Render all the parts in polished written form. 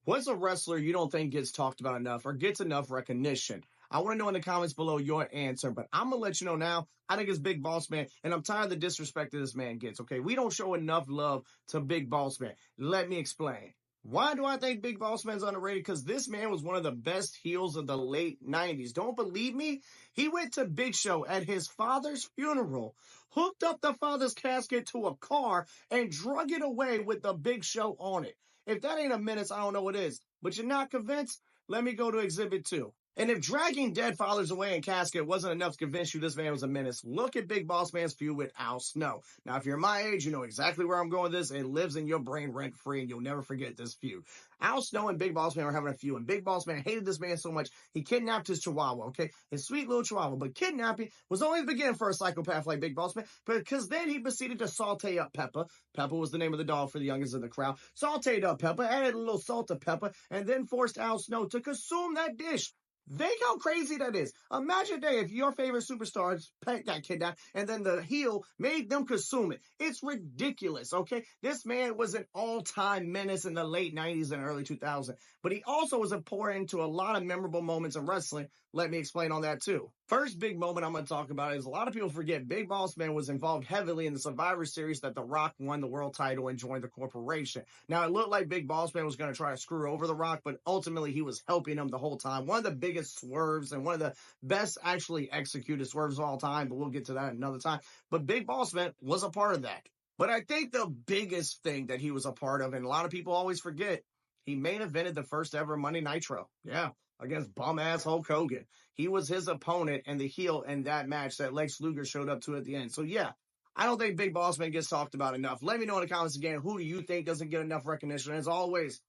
What's a wrestler you don't think gets talked about enough or gets enough recognition? I want to know in the comments below your answer, but I'm going to let you know now. I think it's Big Boss Man, and I'm tired of the disrespect that this man gets, okay? We don't show enough love to Big Boss Man. Let me explain. Why do I think Big Boss Man's underrated? Because this man was one of the best heels of the late 90s. Don't believe me? He went to Big Show at his father's funeral, hooked up the father's casket to a car, and drug it away with the Big Show on it. If that ain't a menace, I don't know what is. But you're not convinced? Let me go to Exhibit 2. And if dragging dead fathers away in casket wasn't enough to convince you this man was a menace, look at Big Boss Man's feud with Al Snow. Now, if you're my age, you know exactly where I'm going with this. It lives in your brain rent-free, and you'll never forget this feud. Al Snow and Big Boss Man were having a feud, and Big Boss Man hated this man so much, he kidnapped his chihuahua, okay? His sweet little chihuahua. But kidnapping was only the beginning for a psychopath like Big Boss Man, because then he proceeded to saute up Peppa. Peppa was the name of the dog for the youngest in the crowd. Sauteed up Peppa, added a little salt to Peppa, and then forced Al Snow to consume that dish. Think how crazy that is. Imagine that if your favorite superstar's pet got kidnapped and then the heel made them consume it. It's ridiculous, okay? This man was an all-time menace in the late 90s and early 2000s, but he also was important to a lot of memorable moments in wrestling. Let me explain on that too. First big moment I'm going to talk about is a lot of people forget Big Boss Man was involved heavily in the Survivor Series that The Rock won the world title and joined the corporation. Now, it looked like Big Boss Man was going to try to screw over The Rock, but ultimately he was helping him the whole time. One of the biggest swerves and one of the best actually executed swerves of all time, but we'll get to that another time. But Big Boss Man was a part of that. But I think the biggest thing that he was a part of, and a lot of people always forget, he main evented the first ever Monday Nitro. Yeah, against bum-ass Hulk Hogan. He was his opponent and the heel in that match that Lex Luger showed up to at the end. So, yeah, I don't think Big Boss Man gets talked about enough. Let me know in the comments again, who do you think doesn't get enough recognition? As always,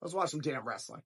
let's watch some damn wrestling.